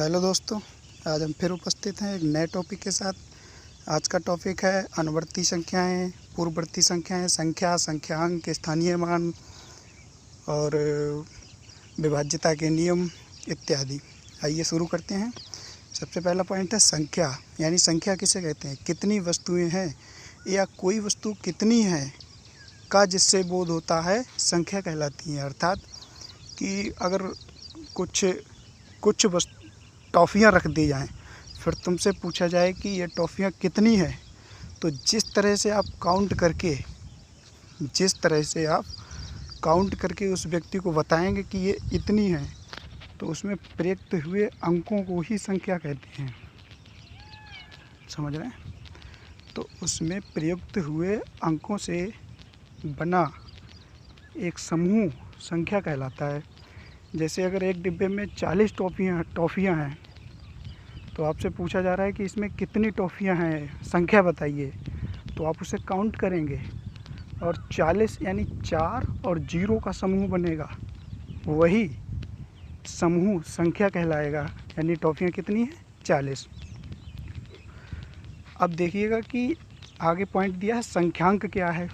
Hello दोस्तों, आज हम फिर उपस्थित हैं एक नए टॉपिक के साथ। आज का टॉपिक है अनुवर्ती संख्याएं, पूर्ववर्ती संख्याएं, संख्या, संख्यांक, स्थानीय मान और विभाज्यता के नियम इत्यादि। आइए शुरू करते हैं। सबसे पहला पॉइंट है संख्या, यानी संख्या किसे कहते हैं? कितनी वस्तुएं हैं या कोई वस्तु कितनी है का जिससे बोध होता है संख्या कहलाती है। अर्थात कि अगर कुछ टॉफ़ियाँ रख दी जाएं, फिर तुमसे पूछा जाए कि ये टॉफ़ियाँ कितनी है, तो जिस तरह से आप काउंट करके उस व्यक्ति को बताएंगे कि ये इतनी है, तो उसमें प्रयुक्त हुए अंकों को ही संख्या कहते हैं। समझ रहे हैं? तो उसमें प्रयुक्त हुए अंकों से बना एक समूह संख्या कहलाता है। जैसे अगर एक डिब्बे में 40 टॉफ़ियाँ हैं, तो आपसे पूछा जा रहा है कि इसमें कितनी टॉफ़ियाँ हैं, संख्या बताइए, तो आप उसे काउंट करेंगे और 40 यानी 4 और 0 का समूह बनेगा, वही समूह संख्या कहलाएगा। यानी टॉफ़ियाँ कितनी हैं? 40। अब देखिएगा कि आगे पॉइंट दिया है संख्यांक क्या है।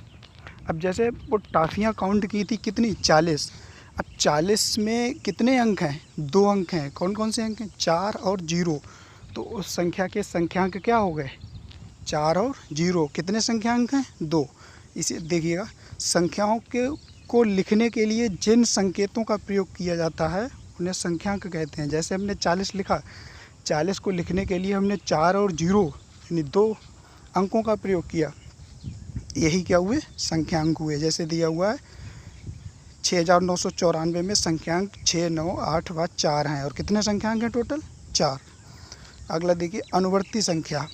अब जैसे वो टॉफ़ियाँ काउंट की थी कितनी? 40। अब 40 में कितने अंक हैं? 2 अंक हैं। कौन कौन से अंक हैं? 4 और 0। तो उस संख्या के संख्यांक क्या हो गए? 4 और 0। कितने संख्यांक हैं? 2। इसे देखिएगा, संख्याओं को लिखने के लिए जिन संकेतों का प्रयोग किया जाता है उन्हें संख्यांक कहते हैं। जैसे हमने 40 लिखा, 40 को लिखने के लिए हमने 4 और 0 यानी 2 अंकों का प्रयोग किया, यही क्या हुए? संख्यांक हुए। जैसे दिया हुआ है 6994 में संख्यांक 6, 9, 8 व 4 हैं। और कितने संख्यांक हैं टोटल? 4। अगला देखिए अनुवर्ती संख्या,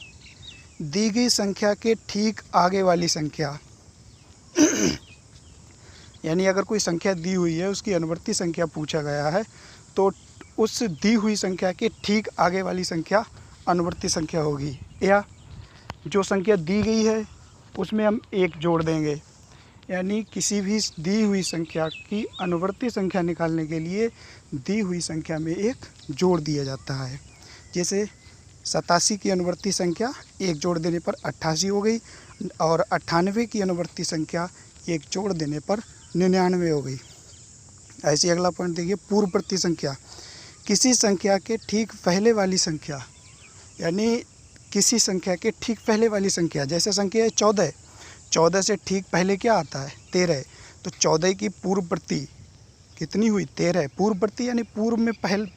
दी गई संख्या के ठीक आगे वाली संख्या। यानी अगर कोई संख्या दी हुई है, उसकी अनुवर्ती संख्या पूछा गया है, तो उस दी हुई संख्या के ठीक आगे वाली संख्या अनुवर्ती संख्या होगी। या जो संख्या दी गई है उसमें हम 1 जोड़ देंगे। यानी किसी भी दी हुई संख्या की अनुवर्ती संख्या निकालने के लिए दी हुई संख्या में 1 जोड़ दिया जाता है। जैसे 87 की अनुवर्ती संख्या 1 जोड़ देने पर 88 हो गई, और 98 की अनुवर्ती संख्या 1 जोड़ देने पर 99 हो गई। ऐसे अगला पॉइंट देखिए पूर्ववर्ती संख्या, किसी संख्या के ठीक पहले वाली संख्या। यानी किसी संख्या के ठीक पहले वाली संख्या, जैसे संख्या है 14, 14 से ठीक पहले क्या आता है? 13। तो 14 की पूर्ववर्ती कितनी हुई? 13। पूर्ववर्ती यानी पूर्व में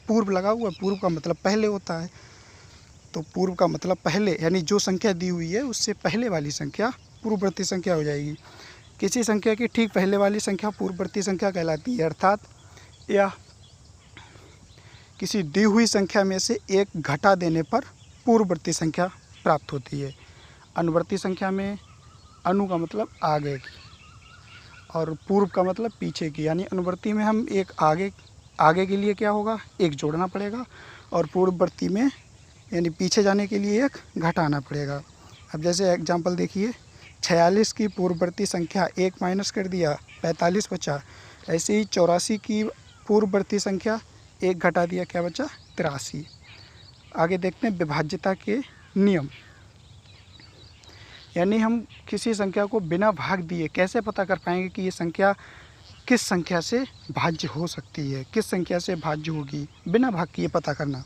पूर्व लगा हुआ, पूर्व का मतलब पहले होता है, तो पूर्व का मतलब पहले, यानी जो संख्या दी हुई है उससे पहले वाली संख्या पूर्ववर्ती संख्या हो जाएगी। किसी संख्या की ठीक पहले वाली संख्या पूर्ववर्ती संख्या कहलाती है। अर्थात या किसी दी हुई संख्या में से 1 घटा देने पर पूर्ववर्ती संख्या प्राप्त होती है। अनुवर्ती संख्या में अनु का मतलब आगे की और पूर्व का मतलब पीछे की। यानी अनुवर्ती में हम एक आगे के लिए क्या होगा? 1 जोड़ना पड़ेगा, और पूर्ववर्ती में यानी पीछे जाने के लिए 1 घटाना पड़ेगा। अब जैसे एग्जांपल देखिए, 46 की पूर्ववर्ती संख्या 1 माइनस कर दिया, 45 बचा। ऐसे ही 84 की पूर्ववर्ती संख्या 1 घटा दिया, क्या बचा? 83। आगे देखते हैं विभाज्यता के नियम। यानी हम किसी संख्या को बिना भाग दिए कैसे पता कर पाएंगे कि ये संख्या किस संख्या से भाज्य हो सकती है, किस संख्या से भाज्य होगी? बिना भाग किए पता करना।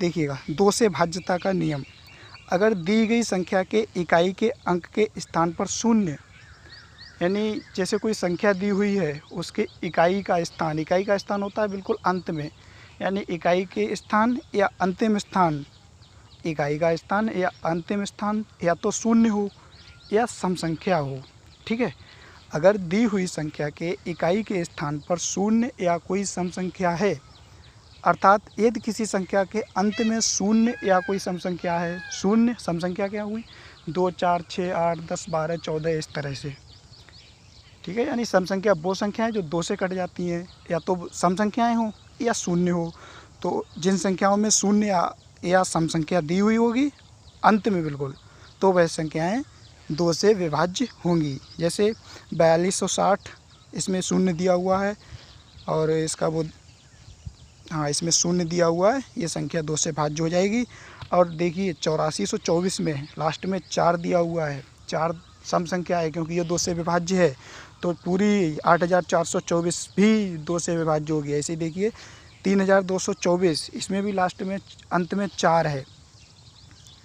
देखिएगा 2 से भाज्यता का नियम, अगर दी गई संख्या के इकाई के अंक के स्थान पर 0, यानी जैसे कोई संख्या दी हुई है, उसके इकाई का स्थान होता है बिल्कुल अंत में, यानी इकाई के स्थान या अंतिम स्थान, इकाई का स्थान या अंतिम स्थान या तो 0 हो या सम संख्या हो। ठीक है, अगर दी हुई संख्या के इकाई के स्थान पर 0 या कोई सम संख्या है, अर्थात यदि किसी संख्या के अंत में 0 या कोई सम संख्या है, 0 सम संख्या क्या हुई? 2, 4, 6, 8, 10, 12, 14 इस तरह से। ठीक है, यानी सम संख्या वो संख्याएं जो 2 से कट जाती हैं, या तो सम संख्याएं हो या 0 हो। तो जिन संख्याओं में 0 या सम संख्या दी हुई होगी अंत में बिल्कुल, तो वह संख्याएं 2 से विभाज्य होंगी। जैसे 4260, इसमें 0 दिया हुआ है और इसका वो हाँ, इसमें शून्य दिया हुआ है, ये संख्या 2 से भाज्य हो जाएगी। और देखिए 8424 में लास्ट में 4 दिया हुआ है, 4 सम संख्या है क्योंकि ये 2 से विभाज्य है, तो पूरी 8424 भी 2 से विभाज्य होगी। ऐसे ही देखिए 3224, इसमें भी लास्ट में अंत में 4 है।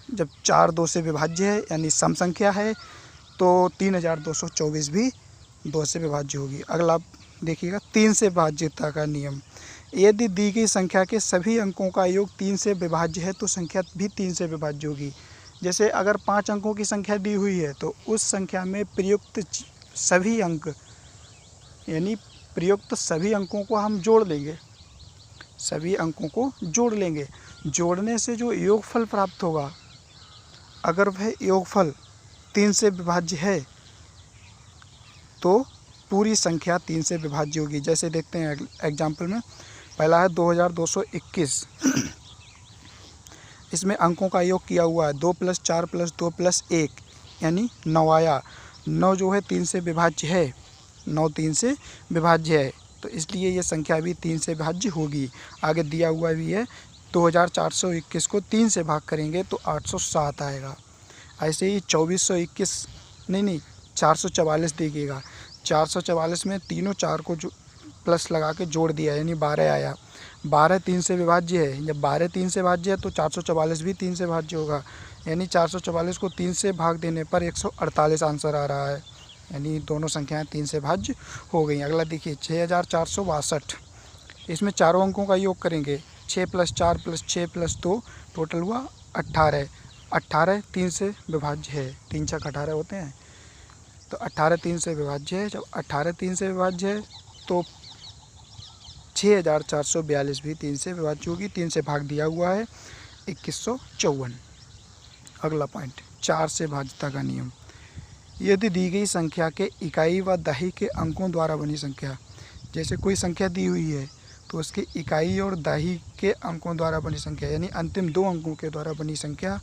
जब 4 2 से विभाज्य है यानी सम संख्या है, तो 3224 भी 2 से विभाज्य होगी। अगला देखिएगा 3 से भाज्यता का नियम। यदि दी गई संख्या के सभी अंकों का योग 3 से विभाज्य है तो संख्या भी 3 से विभाज्य होगी। जैसे अगर 5 अंकों की संख्या दी हुई है तो उस संख्या में प्रयुक्त सभी अंक यानी प्रयुक्त सभी अंकों को हम जोड़ लेंगे, सभी अंकों को जोड़ लेंगे। जोड़ने से जो योगफल प्राप्त होगा, अगर वह योगफल 3 से विभाज्य है तो पूरी संख्या 3 से विभाज्य होगी। जैसे देखते हैं एग्जाम्पल में, पहला है 2221। इसमें अंकों का योग किया हुआ है 2 + 4 + 2 + 1 यानी 9 आया। 9 जो है 3 से विभाज्य है, 9 3 से विभाज्य है, तो इसलिए ये संख्या भी 3 से विभाज्य होगी। आगे दिया हुआ भी है 2421 को 3 से भाग करेंगे तो 807 आएगा। ऐसे ही 2421 नहीं 444 देखिएगा, 444 में तीनों 4 को जो प्लस लगा के जोड़ दिया यानी 12 आया। 12 3 से विभाज्य है, जब 12 3 से भाज्य है तो 444 भी 3 से भाज्य होगा, यानी 444 को 3 से भाग देने पर 148 आंसर आ रहा है, यानी दोनों संख्याएं 3 से भाज्य हो गई। अगला देखिए 6462, इसमें चारों अंकों का योग करेंगे, 6 + 4 + 6 + 2 टोटल हुआ 18। 18 3 से विभाज्य है, 3 छक 18 होते हैं, तो 18 3 से विभाज्य है। जब 18 3 से विभाज्य है तो 6442 भी 3 से विभाज्य होगी। 3 से भाग दिया हुआ है 2154। अगला पॉइंट 4 से भाज्यता का नियम। यदि दी गई संख्या के इकाई व दही के अंकों द्वारा बनी संख्या, जैसे कोई संख्या दी हुई है तो उसके इकाई और दही के अंकों द्वारा बनी संख्या यानी अंतिम 2 अंकों के द्वारा बनी संख्या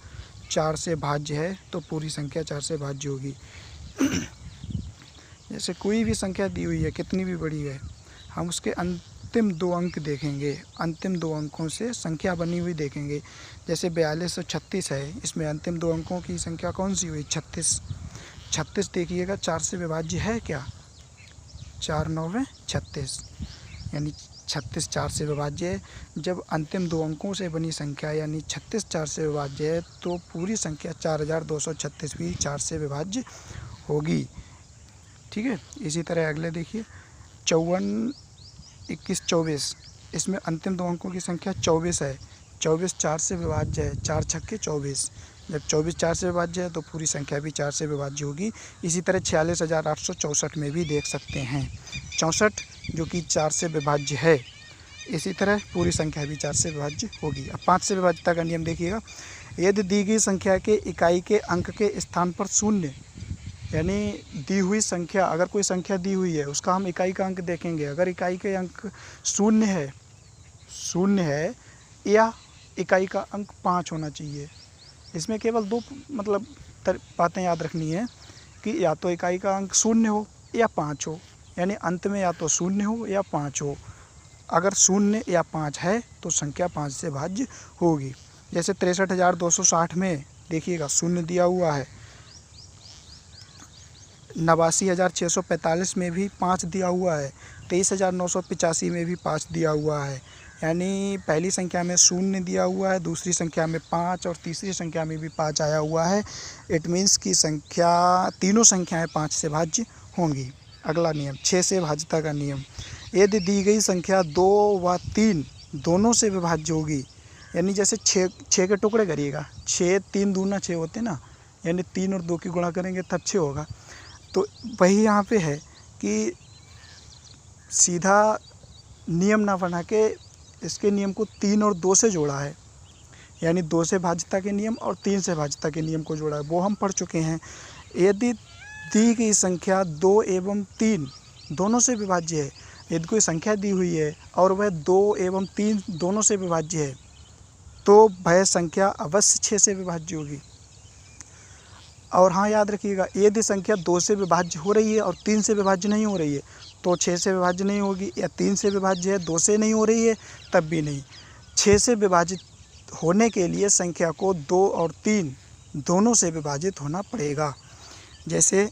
4 से भाज्य है तो पूरी संख्या 4 से भाज्य होगी। जैसे कोई भी संख्या दी हुई है, कितनी भी बड़ी है, हम उसके अंतिम 2 अंक देखेंगे, अंतिम 2 अंकों से संख्या बनी हुई देखेंगे। जैसे 42 और 36 है, इसमें अंतिम 2 अंकों की संख्या कौन सी हुई? 36। 36 देखिएगा 4 से विभाज्य है क्या? 4 9 36, यानी 36 4 से विभाज्य है। जब अंतिम 2 अंकों से बनी संख्या यानी 36 4 से विभाज्य है तो पूरी संख्या 4236 भी 4 से विभाज्य होगी। ठीक है, इसी तरह अगले देखिए 54 21 24, इसमें अंतिम 2 अंकों की संख्या 24 है। 24 4 से विभाज्य है, 4 छक्के 24। जब 24 4 से विभाज्य है तो पूरी संख्या भी 4 से विभाज्य होगी। इसी तरह 46864 में भी देख सकते हैं, 64 जो कि 4 से विभाज्य है। इसी तरह पूरी संख्या भी 4 से विभाज्य होगी। अब 5 से विभाज्यता का नियम देखिएगा। यदि दी गई संख्या के इकाई के अंक के स्थान पर शून्य, यानी दी हुई संख्या, अगर कोई संख्या दी हुई है उसका हम इकाई का अंक देखेंगे, अगर इकाई के अंक शून्य है या इकाई का अंक 5 होना चाहिए। इसमें केवल 2 मतलब बातें याद रखनी है कि या तो इकाई का अंक 0 हो या 5 हो, यानी अंत में या तो 0 हो या 5 हो। अगर 0 या 5 है तो संख्या 5 से भाज्य होगी। जैसे 63260 में देखिएगा 0 दिया हुआ है। 89645 में भी 5 दिया हुआ है। 23985 में भी 5 दिया हुआ है, यानी पहली संख्या में 0 दिया हुआ है, दूसरी संख्या में 5 और तीसरी संख्या में भी 5 आया हुआ है। इट मीन्स की संख्या तीनों संख्याएं 5 से भाज्य होंगी। अगला नियम 6 से भाज्यता का नियम। यदि दी गई संख्या 2 व 3 दोनों से विभाज्य होगी, यानी जैसे 6 के टुकड़े करिएगा, 6 3 दूना 6 होते ना, यानी 3 और 2 की गुणा करेंगे तब 6 होगा। तो वही यहाँ पे है कि सीधा नियम ना बना के इसके नियम को 3 और 2 से जोड़ा है, यानी 2 से भाज्यता के नियम और 3 से भाज्यता के नियम को जोड़ा है, वो हम पढ़ चुके हैं। यदि दी गई संख्या 2 एवं 3 दोनों से विभाज्य है, यदि कोई संख्या दी हुई है और वह 2 एवं 3 दोनों से विभाज्य है तो वह संख्या अवश्य 6 से विभाज्य होगी। और हाँ, याद रखिएगा, यदि संख्या 2 से विभाज्य हो रही है और 3 से विभाज्य नहीं हो रही है तो 6 से विभाज्य नहीं होगी, या 3 से विभाज्य है 2 से नहीं हो रही है तब भी नहीं। 6 से विभाजित होने के लिए संख्या को 2 और 3 दोनों से विभाजित होना पड़ेगा। जैसे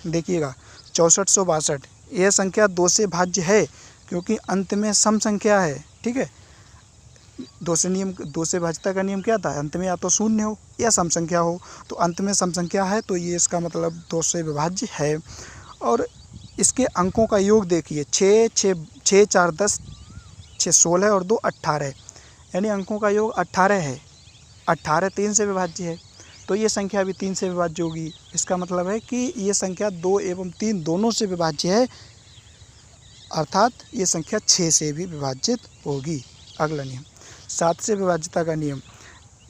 देखिएगा 6462, यह संख्या 2 से भाज्य है क्योंकि अंत में सम संख्या है। ठीक है, 2 से भाज्यता का नियम क्या था, अंत में या तो शून्य हो या सम संख्या हो, तो अंत में सम संख्या है तो ये इसका मतलब 2 से विभाज्य है। और इसके अंकों का योग देखिए, 6 4 10, 6 16 और 2 18, यानी अंकों का योग 18 है। 18 3 से विभाज्य है, तो ये संख्या भी 3 से विभाज्य होगी। इसका मतलब है कि ये संख्या 2 एवं 3 दोनों से विभाज्य है, अर्थात ये संख्या 6 से भी विभाजित होगी। अगला नियम 7 से विभाज्यता का नियम,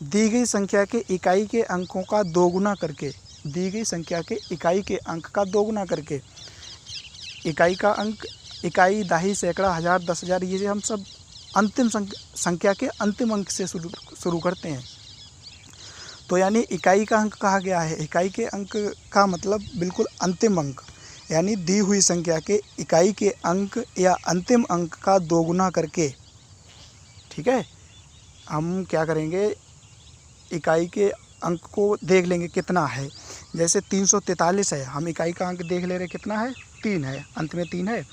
दी गई संख्या के इकाई के अंकों का दोगुना करके, दी गई संख्या के इकाई के अंक का दोगुना करके, इकाई का अंक, इकाई, दाही, सैकड़ा, हज़ार, 10,000, ये हम सब अंतिम संख्या के अंतिम अंक से शुरू करते हैं। तो यानी इकाई का अंक कहा गया है, इकाई के अंक का मतलब बिल्कुल अंतिम अंक, यानी दी हुई संख्या के इकाई के अंक या अंतिम अंक का दोगुना करके। ठीक है, हम क्या करेंगे, इकाई के अंक को देख लेंगे कितना है। जैसे 343 है, हम इकाई का अंक देख ले रहे कितना है, 3 है, अंत में 3 है।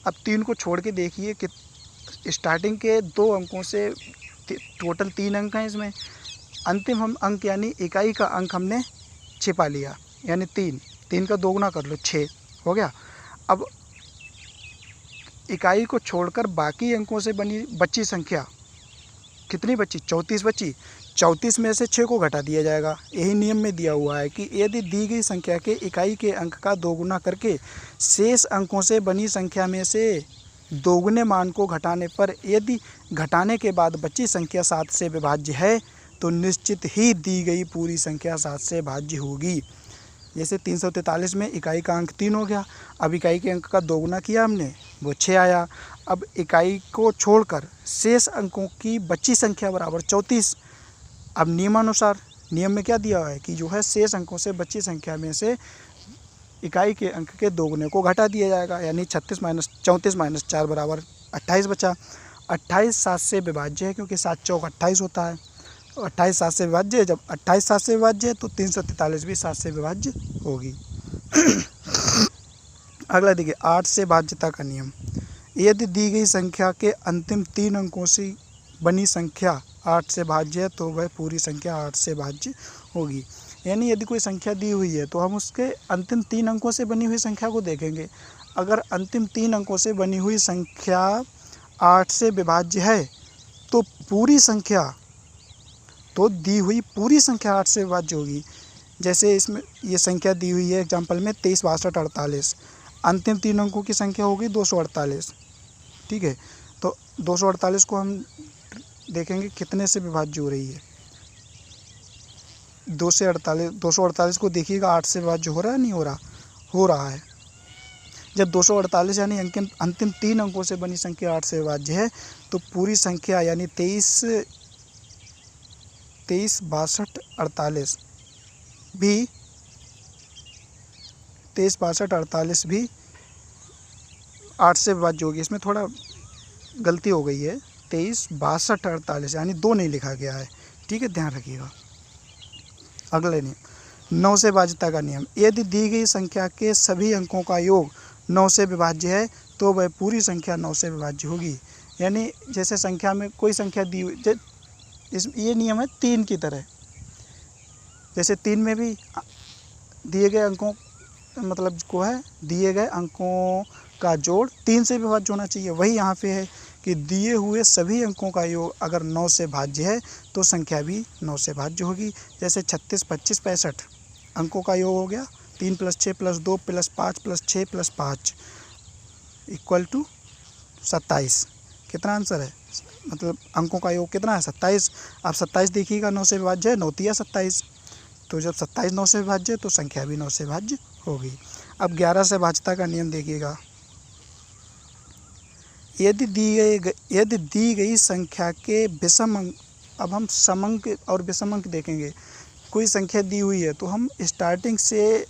अब 3 को छोड़ के देखिए कि स्टार्टिंग के 2 अंकों से टोटल 3 अंक हैं, इसमें अंतिम हम अंक यानी इकाई का अंक हमने छिपा लिया, यानी 3 का दोगुना कर लो, 6 हो गया। अब इकाई को छोड़कर बाकी अंकों से बची संख्या कितनी बची, 34 बची। 34 में से 6 को घटा दिया जाएगा। यही नियम में दिया हुआ है कि यदि दी गई संख्या के इकाई के अंक का दोगुना करके शेष अंकों से बनी संख्या में से दोगुने मान को घटाने पर यदि घटाने के बाद बची संख्या 7 से विभाज्य है तो निश्चित ही दी गई पूरी संख्या 7 से भाज्य होगी। जैसे 343 में इकाई का अंक 3 हो गया, अब इकाई के अंक का दोगुना किया हमने, वो 6 आया। अब इकाई को छोड़कर शेष अंकों की बची संख्या बराबर 34। अब नियमानुसार, नियम में क्या दिया हुआ है कि जो है शेष अंकों से बची संख्या में से इकाई के अंक के दोगुने को घटा दिया जाएगा, यानी 34 माइनस 4 बराबर 28 बचा। 28 7 से विभाज्य है क्योंकि 7 चौक 28 होता है, 28 7 से विभाज्य है। जब 28 7 से विभाज्य है तो 343 भी 7 से विभाज्य होगी। अगला देखिए 8 से भाज्यता का नियम, यदि दी गई संख्या के अंतिम 3 अंकों से बनी संख्या 8 से भाज्य है तो वह पूरी संख्या 8 से भाज्य होगी। यानी यदि कोई संख्या दी हुई है तो हम उसके अंतिम 3 अंकों से बनी हुई संख्या को देखेंगे। अगर अंतिम 3 अंकों से बनी हुई संख्या 8 से विभाज्य है तो पूरी संख्या, तो दी हुई पूरी संख्या 8 से विभाज्य होगी। जैसे इसमें ये संख्या दी हुई है एग्जाम्पल में 23 62 48, अंतिम 3 अंकों की संख्या होगी 248। ठीक है, तो 248 को हम देखेंगे कितने से विभाज्य हो रही है, 2 से 48। 248 को देखिएगा 8 से विभाज्य हो रहा है, नहीं हो रहा, हो रहा है। जब 248 यानी अंतिम 3 अंकों से बनी संख्या 8 से विभाज्य है तो पूरी संख्या यानी 23 62 48 भी 23 62 48 भी 8 से विभाज्य होगी। इसमें थोड़ा गलती हो गई है, 23 62 48 यानी 2 नहीं लिखा गया है। ठीक है, ध्यान रखिएगा। अगले नियम 9 से भाज्यता का नियम, यदि दी गई संख्या के सभी अंकों का योग 9 से विभाज्य है तो वह पूरी संख्या 9 से विभाज्य होगी। यानी जैसे संख्या में कोई संख्या दी हुई, ये नियम है 3 की तरह। जैसे 3 में भी दिए गए अंकों मतलब को है दिए गए अंकों का जोड़ 3 से विभाज्य होना चाहिए, वही यहाँ पे है कि दिए हुए सभी अंकों का योग अगर 9 से भाज्य है तो संख्या भी 9 से भाज्य होगी। जैसे 36 25 65 अंकों का योग हो गया, 3 + 6 + 2 + 5 + 6 + 5 = 27। कितना आंसर है, मतलब अंकों का योग कितना है, 27। अब 27 देखिएगा 9 से विभाज्य है, 9 × 27, तो जब 27 9 से विभाज्य है तो संख्या भी 9 से विभाज्य होगी। अब 11 से भाज्यता का नियम देखिएगा, यदि दी गई संख्या के विषम अंक, अब हम समंक और विषम अंक देखेंगे। कोई संख्या दी हुई है तो हम स्टार्टिंग से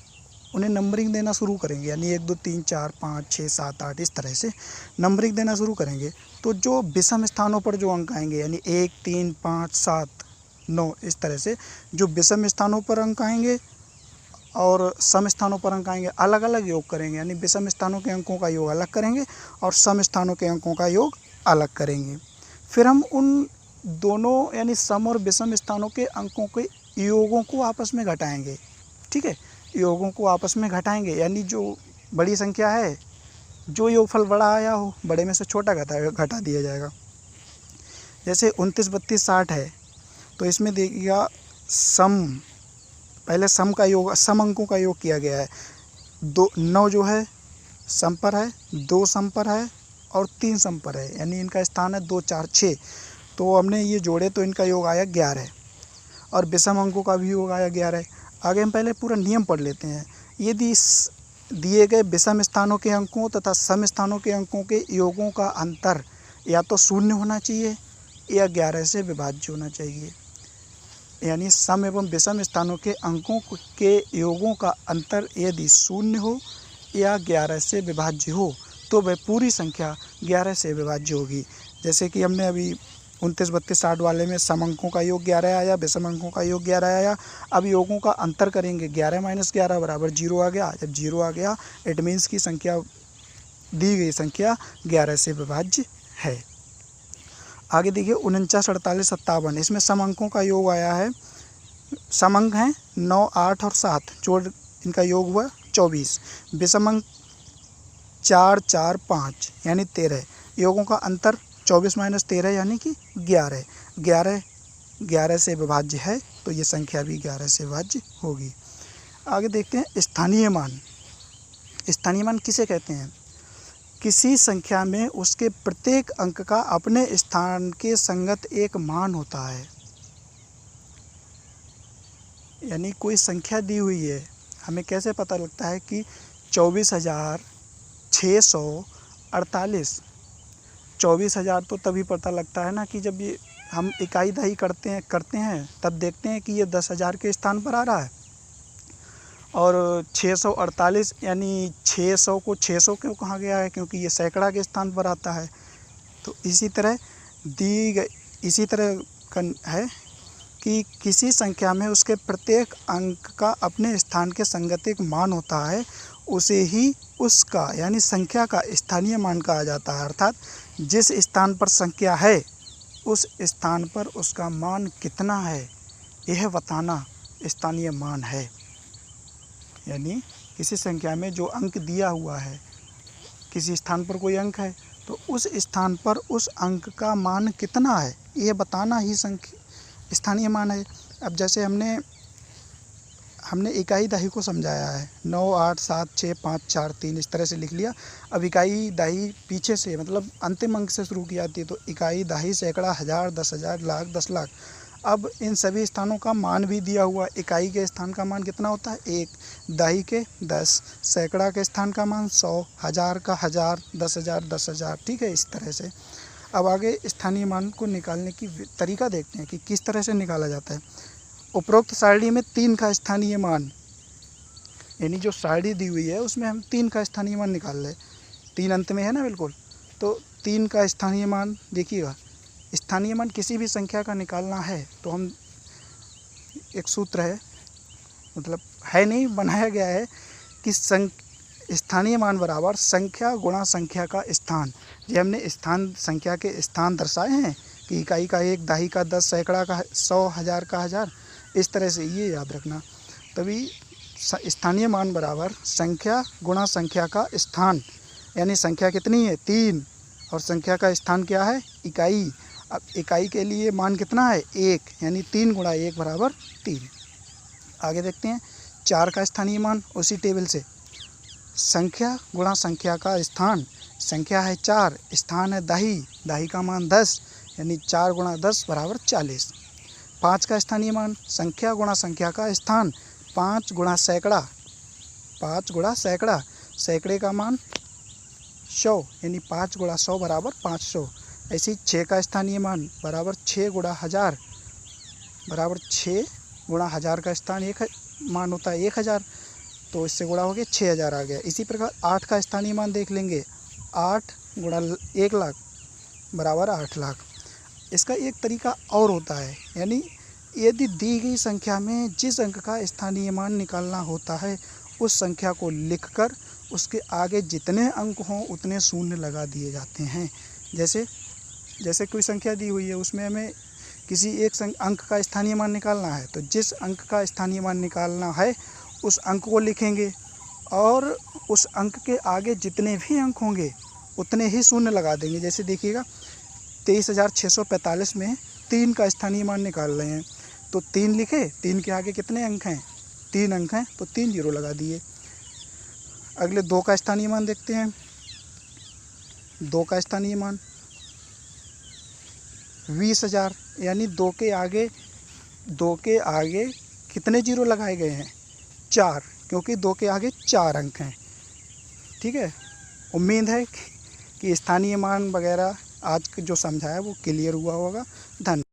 उन्हें नंबरिंग देना शुरू करेंगे, यानी 1 2 3 4 5 6 7 8 इस तरह से नंबरिंग देना शुरू करेंगे, तो जो विषम स्थानों पर जो अंक आएंगे, यानी 1 3 5 7 9 इस तरह से जो विषम स्थानों पर अंक आएंगे और सम स्थानों पर अंक आएंगे, अलग अलग योग करेंगे, यानी विषम स्थानों के अंकों का योग अलग करेंगे और सम स्थानों के अंकों का योग अलग करेंगे। फिर हम उन दोनों यानी सम और विषम स्थानों के अंकों के योगों को आपस में घटाएंगे। ठीक है, योगों को आपस में घटाएंगे, यानी जो बड़ी संख्या है, जो योगफल बड़ा आया हो, बड़े में से छोटा घटा दिया जाएगा। जैसे 29 32 60 है, तो इसमें देखिएगा सम, पहले सम का योग, सम अंकों का योग किया गया है। 9 जो है सम पर है, 2 सम पर है और 3 सम पर है, यानी इनका स्थान है 2 4 6, तो हमने ये जोड़े तो इनका योग आया 11 और विषम अंकों का भी योग आया 11। आगे हम पहले पूरा नियम पढ़ लेते हैं। यदि दिए गए विषम स्थानों के अंकों तथा सम स्थानों के अंकों के योगों का अंतर या तो शून्य होना चाहिए या 11 से विभाज्य होना चाहिए, यानी सम एवं विषम स्थानों के अंकों के योगों का अंतर यदि शून्य हो या 11 से विभाज्य हो तो वह पूरी संख्या 11 से विभाज्य होगी। जैसे कि हमने अभी 29 32 60 वाले में सम अंकों का योग 11 आया, विषम अंकों का योग 11 आया। अब योगों का अंतर करेंगे, 11 - 11 बराबर 0 आ गया। जब 0 आ गया इट मीन्स की संख्या, दी गई संख्या 11 से विभाज्य है। आगे देखिए 49 48 57, इसमें सम अंकों का योग आया है, सम अंक हैं 9 8 और 7, जोड़ इनका योग हुआ 24। विषम अंक 4 4 5 यानी 13, योगों का अंतर 24 - 13 यानी कि 11। 11 से विभाज्य है, तो ये संख्या भी 11 से विभाज्य होगी। आगे देखते हैं स्थानीय मान। स्थानीय मान किसे कहते हैं? किसी संख्या में उसके प्रत्येक अंक का अपने स्थान के संगत एक मान होता है। यानी कोई संख्या दी हुई है, हमें कैसे पता लगता है कि 24,648, 24,000 तो तभी पता लगता है ना कि जब ये हम इकाई दही करते हैं तब देखते हैं कि ये 10,000 के स्थान पर आ रहा है। और 648 यानी 600 को 600 क्यों कहा गया है? क्योंकि ये सैकड़ा के स्थान पर आता है। तो इसी तरह है कि किसी संख्या में उसके प्रत्येक अंक का अपने स्थान के संगत एक मान होता है, उसे ही उसका यानी संख्या का स्थानीय मान कहा जाता है। अर्थात जिस स्थान पर संख्या है उस स्थान पर उसका मान कितना है, यह बताना स्थानीय मान है। यानी किसी संख्या में जो अंक दिया हुआ है, किसी स्थान पर कोई अंक है तो उस स्थान पर उस अंक का मान कितना है, यह बताना ही स्थानीय मान है। अब जैसे हमने इकाई दही को समझाया है, 9 8 7 6 5 4 3 इस तरह से लिख लिया। अब इकाई दही पीछे से मतलब अंतिम अंक से शुरू की जाती है, तो इकाई दही, सैकड़ा, हज़ार, 10,000, लाख, 10 लाख। अब इन सभी स्थानों का मान भी दिया हुआ। इकाई के स्थान का मान कितना होता है? 1, दही के 10, सैकड़ा के स्थान का मान 100, हज़ार का 1000, 10,000 10,000। ठीक है, इस तरह से। अब आगे स्थानीय मान को निकालने की तरीका देखते हैं कि किस तरह से निकाला जाता है। उपरोक्त सारणी में 3 का स्थानीय मान, यानी जो सारणी दी हुई है उसमें हम 3 का स्थानीय मान निकाल लें। 3 अंत में है ना, बिल्कुल। तो 3 का स्थानीय मान देखिएगा। स्थानीय मान किसी भी संख्या का निकालना है तो हम, एक सूत्र है, मतलब है नहीं, बनाया गया है कि स्थानीय मान बराबर संख्या गुणा संख्या का स्थान। ये हमने संख्या के स्थान दर्शाए हैं कि इकाई का 1, दही का 10, सैकड़ा का 100, हज़ार का 1000, इस तरह से ये याद रखना। तभी स्थानीय मान बराबर संख्या गुणा संख्या का स्थान, यानी संख्या कितनी है? 3, और संख्या का स्थान क्या है? इकाई। अब इकाई के लिए मान कितना है? 1, यानी 3 गुणा 1 बराबर 3। आगे देखते हैं 4 का स्थानीय मान। उसी टेबल से संख्या गुणा संख्या का स्थान, संख्या है 4, स्थान है दही, दही का मान 10, यानी 4 गुणा 10 बराबर 40। 5 का स्थानीय मान, संख्या गुणा संख्या का स्थान, 5 गुणा सैकड़ा, 5 गुणा सैकड़ा, सैकड़े का मान 100, यानी 5 गुणा 100 बराबर 500। ऐसे ही 6 का स्थानीय मान बराबर 6 गुणा 1000 बराबर 6 गुणा 1000 का स्थान एक मान होता है 1000। तो इससे गुणा हो गया 6000 आ गया। इसी प्रकार 8 का स्थानीय मान देख लेंगे, 8 गुणा 1 लाख बराबर 8 लाख। इसका एक तरीका और होता है, यानी यदि दी गई संख्या में जिस अंक का स्थानीय मान निकालना होता है उस संख्या को लिखकर उसके आगे जितने अंक हों उतने शून्य लगा दिए जाते हैं। जैसे कोई संख्या दी हुई है, उसमें हमें किसी एक अंक का स्थानीय मान निकालना है, तो जिस अंक का स्थानीय मान निकालना है उस अंक को लिखेंगे और उस अंक के आगे जितने भी अंक होंगे उतने ही शून्य लगा देंगे। जैसे देखिएगा 23,645 में 3 का स्थानीय मान निकाल रहे हैं, तो 3 लिखे, 3 के आगे कितने अंक हैं, 3 अंक हैं, तो 3 जीरो लगा दिए। अगले 2 का स्थानीय मान देखते हैं। 2 का स्थानीय मान 20,000, यानी 2 के आगे कितने जीरो लगाए गए हैं, 4, क्योंकि 2 के आगे 4 अंक हैं। ठीक है, उम्मीद है कि स्थानीय मान वगैरह आज जो समझाया वो क्लियर हुआ होगा। धन्यवाद।